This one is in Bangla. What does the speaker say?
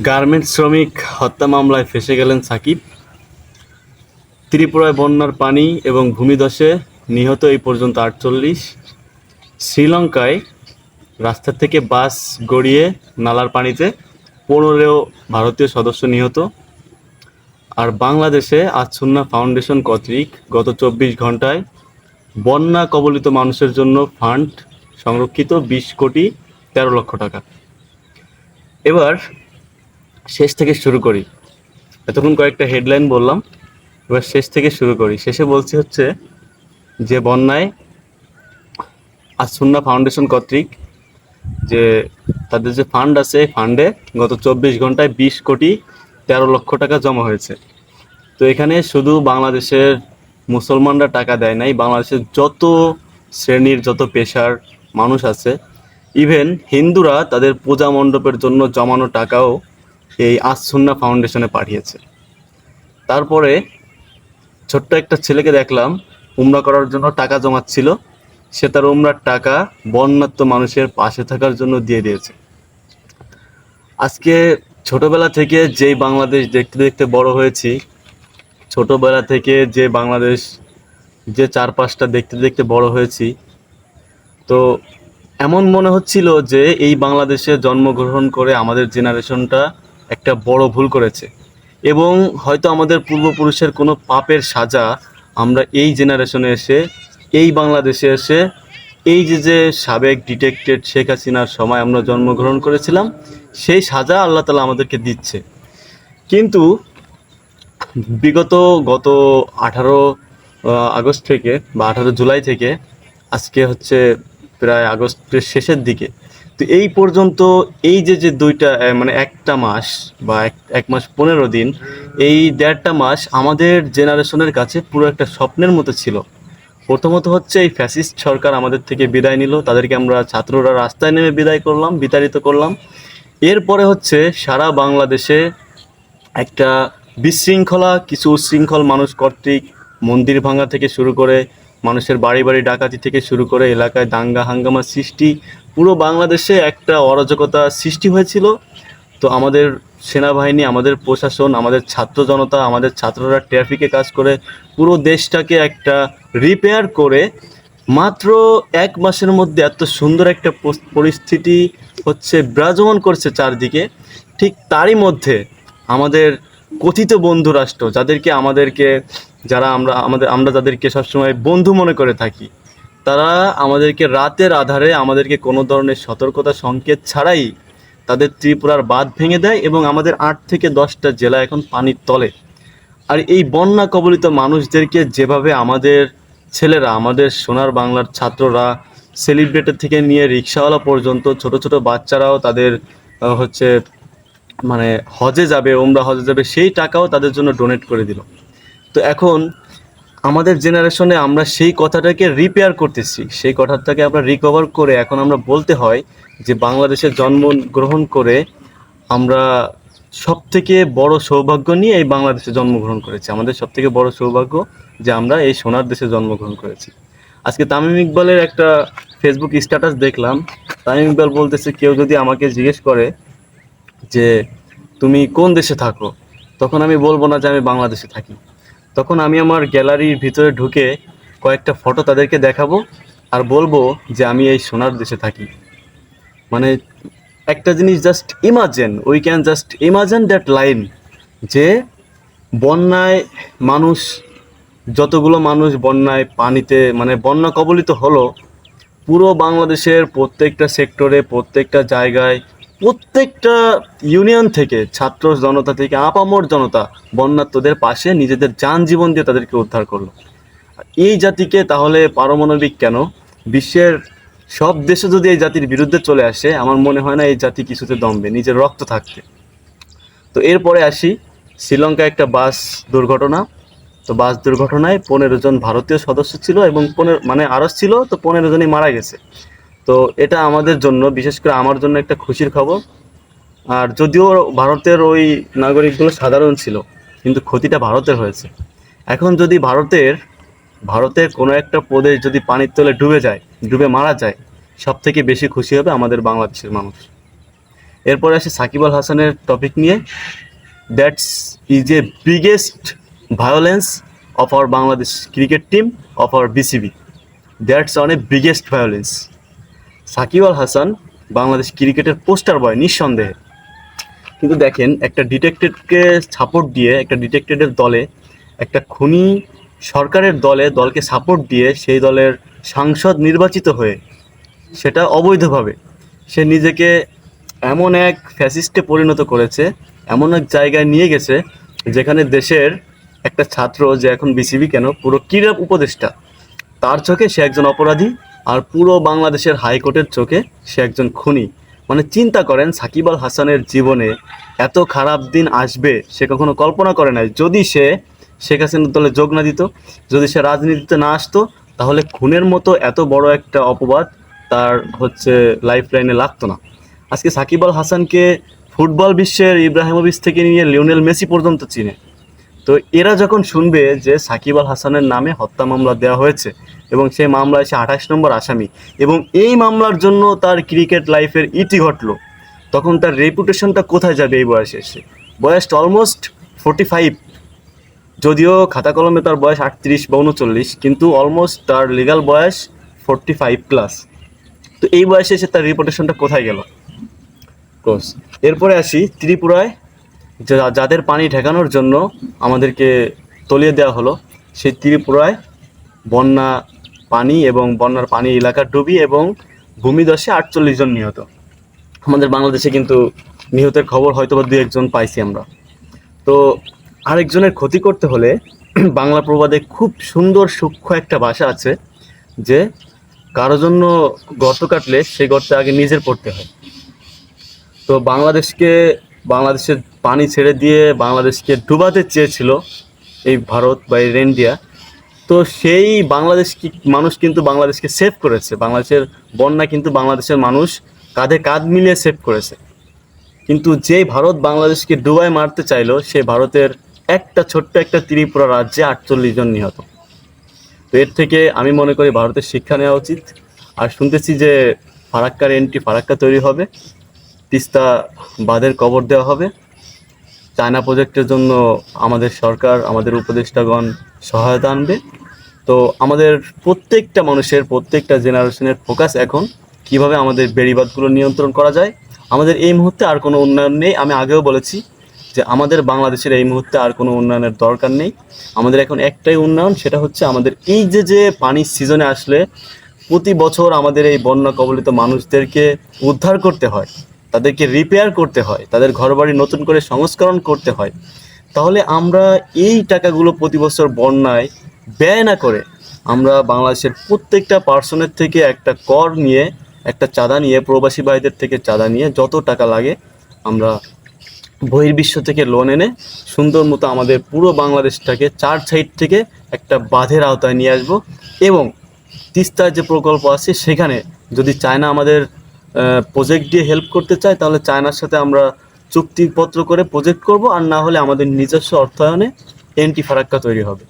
গার্মেন্টস শ্রমিক হত্যা মামলায় ফেঁসে গেলেন সাকিব। ত্রিপুরায় বন্যার পানি এবং ভূমিধসে নিহত এই পর্যন্ত ৪৮। শ্রীলঙ্কায় রাস্তা থেকে বাস গড়িয়ে নালার পানিতে ১৫ ভারতীয় সদস্য নিহত। আর বাংলাদেশে আজ সুন্নাহ ফাউন্ডেশন কর্তৃক গত ২৪ ঘন্টায় বন্যা কবলিত মানুষের জন্য ফান্ড সংরক্ষিত ২০,১৩,০০,০০০ টাকা। এবার শেষ থেকে শুরু করি। এতক্ষণ কয়েকটা হেডলাইন বললাম, এবার শেষ থেকে শুরু করি। শেষে বলছি হচ্ছে যে বন্যায় আজ সুন্নাহ ফাউন্ডেশন কর্তৃক যে তাদের যে ফান্ড আছে, ফান্ডে গত ২৪ ঘন্টায় ২০,১৩,০০,০০০ টাকা জমা হয়েছে। তো এখানে শুধু বাংলাদেশের মুসলমানরা টাকা দেয় নাই, বাংলাদেশের যত শ্রেণীর যত পেশার মানুষ আছে, ইভেন হিন্দুরা তাদের পূজা মণ্ডপের জন্য জমানো টাকাও এই আজ সুন্নাহ ফাউন্ডেশনে পাঠিয়েছে। তারপরে ছোট্ট একটা ছেলেকে দেখলাম উমরা করার জন্য টাকা জমাচ্ছিল, সে তার উমরার টাকা বন্যার্ত মানুষের পাশে থাকার জন্য দিয়ে দিয়েছে। আজকে ছোটবেলা থেকে যেই বাংলাদেশ দেখতে দেখতে বড় হয়েছি, ছোটবেলা থেকে যে বাংলাদেশ যে চারপাশটা দেখতে দেখতে বড় হয়েছি, তো এমন মনে হচ্ছিল যে এই বাংলাদেশে জন্মগ্রহণ করে আমাদের জেনারেশনটা একটা বড় ভুল করেছে, এবং হয়তো আমাদের পূর্বপুরুষের কোনো পাপের সাজা আমরা এই জেনারেশনে এসে, এই বাংলাদেশে এসে, এই যে সাবেক ডিটেক্টেড শেখ হাসিনার সময় আমরা জন্মগ্রহণ করেছিলাম, সেই সাজা আল্লাহ তাআলা আমাদেরকে দিচ্ছে। কিন্তু গত 18 আগস্ট থেকে বা 18 জুলাই থেকে আজকে হচ্ছে প্রায় আগস্টের শেষের দিকে, তো এই পর্যন্ত এই যে দুইটা মানে একটা মাস বা এক মাস 15 দিন, এই 1.5টা মাস আমাদের জেনারেশনের কাছে পুরো একটা স্বপ্নের মতো ছিল। প্রথমত হচ্ছে এই ফ্যাসিস্ট সরকার আমাদের থেকে বিদায় নিল, তাদেরকে আমরা ছাত্ররা রাস্তায় নেমে বিতাড়িত করলাম। এরপরে হচ্ছে সারা বাংলাদেশে একটা বিশৃঙ্খলা, কিছু উচ্ছৃঙ্খল মানুষ কর্তৃক মন্দির ভাঙা থেকে শুরু করে মানুষের বাড়ি বাড়ি ডাকাতি থেকে শুরু করে এলাকায় দাঙ্গা হাঙ্গামা সৃষ্টি, পুরো বাংলাদেশে একটা অরাজকতা সৃষ্টি হয়েছিল। তো আমাদের সেনাবাহিনী, আমাদের প্রশাসন, আমাদের ছাত্র জনতা, আমাদের ছাত্ররা ট্রাফিকে কাজ করে পুরো দেশটাকে একটা রিপেয়ার করে মাত্র 1 মাসের মধ্যে এত সুন্দর একটা পরিস্থিতি হচ্ছে বিরাজমান করছে চারদিকে। ঠিক তারই মধ্যে আমাদের কথিত বন্ধু রাষ্ট্র, আমরা যাদেরকে সবসময় বন্ধু মনে করে থাকি, তারা আমাদেরকে রাতের আধারে আমাদেরকে কোনো ধরনের সতর্কতা সংকেত ছাড়াই তাদের ত্রিপুরার বাঁধ ভেঙে দেয়, এবং আমাদের 8 থেকে 10টা জেলা এখন পানির তলে। আর এই বন্যা কবলিত মানুষদেরকে যেভাবে আমাদের ছেলেরা, আমাদের সোনার বাংলার ছাত্ররা, সেলিব্রেটের থেকে নিয়ে রিক্সাওয়ালা পর্যন্ত ছোট ছোট বাচ্চারাও তাদের হচ্ছে মানে হজে যাবে, ওমরা হজে যাবে, সেই টাকাও তাদের জন্য ডোনেট করে দিল। তো এখন আমাদের জেনারেশনে আমরা সেই কথাটাকে রিপেয়ার করতেছি, সেই কথাটাকে আমরা রিকভার করে এখন আমরা বলতে হয় যে বাংলাদেশে জন্মগ্রহণ করে আমরা সবথেকে বড় সৌভাগ্য নিয়ে এই বাংলাদেশে জন্মগ্রহণ করেছি। আমাদের সবথেকে বড় সৌভাগ্য যে আমরা এই সোনার দেশে জন্মগ্রহণ করেছি। আজকে তামিম ইকবালের একটা ফেসবুক স্ট্যাটাস দেখলাম। তামিম ইকবাল বলতেছে, কেউ যদি আমাকে জিজ্ঞেস করে যে তুমি কোন দেশে থাকো, তখন আমি বলবো না যে আমি বাংলাদেশে থাকি, তখন আমি আমার গ্যালারির ভিতরে ঢুকে কয়েকটা ফটো তাদেরকে দেখাবো আর বলবো যে আমি এই সোনার দেশে থাকি। মানে একটা জিনিস just imagine, we can just imagine that line, যে বন্যায় মানুষ, যতগুলো মানুষ বন্যায় পানিতে মানে বন্যা কবলিত হলো, পুরো বাংলাদেশের প্রত্যেকটা সেক্টরে, প্রত্যেকটা জায়গায়, প্রত্যেকটা ইউনিয়ন থেকে, ছাত্র জনতা থেকে আপামর জনতা বন্যার্তদের পাশে নিজেদের যান জীবন দিয়ে তাদেরকে উদ্ধার করলো। এই জাতিকে তাহলে পারমাণবিক কেন, বিশ্বের সব দেশে যদি এই জাতির বিরুদ্ধে চলে আসে, আমার মনে হয় না এই জাতি কিছুতে দমবে নিজের রক্ত থাকতে। তো এরপরে আসি শ্রীলঙ্কায় একটা বাস দুর্ঘটনা। তো বাস দুর্ঘটনায় 15 জন ভারতীয় সদস্য ছিল, এবং আরও ছিল, তো 15 জনই মারা গেছে। তো এটা আমাদের জন্য, বিশেষ করে আমার জন্য একটা খুশির খবর। আর যদিও ভারতের ওই নাগরিকগুলো সাধারণ ছিল, কিন্তু ক্ষতিটা ভারতের হয়েছে। এখন যদি ভারতের কোনো একটা প্রদেশ যদি পানির তলে ডুবে মারা যায়, সব থেকে বেশি খুশি হবে আমাদের বাংলাদেশের মানুষ। এরপরে আসে সাকিব আল হাসানের টপিক নিয়ে, that's is a biggest violence of our Bangladesh cricket team of our BCB, that's on a biggest violence. Shakib Al Hasan Bangladesh ক্রিকেটের পোস্টার বয় নিঃসন্দেহে, কিন্তু দেখেন একটা ডিটেক্টেডকে সাপোর্ট দিয়ে, একটা ডিটেক্টেডের দলে, একটা খুনি সরকারের দলকে সাপোর্ট দিয়ে সেই দলের সাংসদ নির্বাচিত হয়ে সেটা অবৈধভাবে সে নিজেকে এমন এক ফ্যাসিস্টে পরিণত করেছে, এমন এক জায়গায় নিয়ে গেছে যেখানে দেশের একটা ছাত্র, যে এখন বিসিবি কেন পুরো ক্রীড়া উপদেষ্টা, তার চোখে সে একজন অপরাধী, আর পুরো বাংলাদেশের হাইকোর্টের চোখে সে একজন খুনি। মানে চিন্তা করেন, সাকিব আল হাসানের জীবনে এত খারাপ দিন আসবে সে কখনো কল্পনা করে নাই। যদি সে শেখ হাসিনার দলে যোগ না দিত, যদি সে রাজনীতিতে না আসতো, তাহলে খুনের মতো এত বড় একটা অপবাদ তার লাইফ লাইনে লাগতো না। আজকে সাকিব আল হাসানকে ফুটবল বিশ্বের ইব্রাহিমোভিচ থেকে নিয়ে লিওনেল মেসি পর্যন্ত চিনে। তো এরা যখন শুনবে যে সাকিব আল হাসানের নামে হত্যা মামলা দেওয়া হয়েছে এবং সেই মামলায় সে 28 নম্বর আসামি, এবং এই মামলার জন্য তার ক্রিকেট লাইফের ইতি ঘটলো, তখন তার রেপুটেশনটা কোথায় যাবে? এই বয়সে এসে, বয়স অলমোস্ট 45, যদিও খাতা কলমে তার বয়স 38 বা 39, কিন্তু অলমোস্ট তার লিগাল বয়স 45+। তো এই বয়সে এসে তার রেপুটেশনটা কোথায় গেল? এরপরে আসি ত্রিপুরায়, যাদের পানি ঠেকানোর জন্য আমাদেরকে তলিয়ে দেওয়া হলো, সেই ত্রিপুরায় বন্যা পানি এবং বন্যার পানি এলাকা ডুবি এবং ভূমিধসে 48 জন নিহত। আমাদের বাংলাদেশে কিন্তু নিহতের খবর হয়তো বা 2-1 জন পাইছি আমরা। তো আরেকজনের ক্ষতি করতে হলে বাংলা প্রবাদে খুব সুন্দর সূক্ষ্ম একটা ভাষা আছে যে কারো জন্য গর্ত কাটলে সেই গর্তে আগে নিজের পড়তে হয়। তো বাংলাদেশের পানি ছেড়ে দিয়ে বাংলাদেশকে ডুবাতে চেয়েছিল এই ভারত বা এই ইন্ডিয়া। তো সেই মানুষ কিন্তু বাংলাদেশকে সেভ করেছে, বাংলাদেশের বন্যা কিন্তু বাংলাদেশের মানুষ কাঁধে কাঁধ মিলিয়ে সেভ করেছে। কিন্তু যেই ভারত বাংলাদেশকে ডুবায় মারতে চাইলো, সেই ভারতের ছোট্ট একটা ত্রিপুরা রাজ্যে 48 জন নিহত। তো এর থেকে আমি মনে করি ভারতের শিক্ষা নেওয়া উচিত। আর শুনতেছি যে ফারাক্কা তৈরি হবে, তিস্তা বাঁধের কবর দেওয়া হবে, চায়না প্রজেক্টের জন্য আমাদের সরকার, আমাদের উপদেষ্টাগণ সহায়তা আনবে। তো আমাদের প্রত্যেকটা জেনারেশনের ফোকাস এখন কিভাবে আমাদের বেড়িবাঁধগুলো নিয়ন্ত্রণ করা যায়। আমাদের এই মুহূর্তে আর কোনো উন্নয়ন নেই। আমি আগেও বলেছি যে আমাদের বাংলাদেশের এই মুহূর্তে আর কোনো উন্নয়নের দরকার নেই। আমাদের এখন একটাই উন্নয়ন, সেটা হচ্ছে আমাদের এই যে পানির সিজনে আসলে প্রতি বছর আমাদের এই বন্যা কবলিত মানুষদেরকে উদ্ধার করতে হয়, তাদেরকে রিপেয়ার করতে হয়, তাদের ঘরবাড়ি নতুন করে সংস্করণ করতে হয়। তাহলে আমরা এই টাকাগুলো প্রতি বছর বন্যায় ব্যয় না করে আমরা বাংলাদেশের প্রত্যেকটা পার্সনের থেকে একটা কর নিয়ে, একটা চাঁদা নিয়ে, প্রবাসী ভাইদের থেকে চাঁদা নিয়ে, যত টাকা লাগে আমরা বহির্বিশ্ব থেকে লোন এনে সুন্দর মতো আমাদের পুরো বাংলাদেশটাকে 4 সাইড থেকে একটা বাঁধের আওতায় নিয়ে আসবো। এবং তিস্তার যে প্রকল্প আছে সেখানে যদি চায়না আমাদের প্রজেক্ট দিয়ে হেল্প করতে চায়, তাহলে চায়নার সাথে আমরা চুক্তিপত্র করে প্রজেক্ট করব, আর না হলে আমাদের নিজস্ব অর্থায়নে ফারাক্কা তৈরি হবে।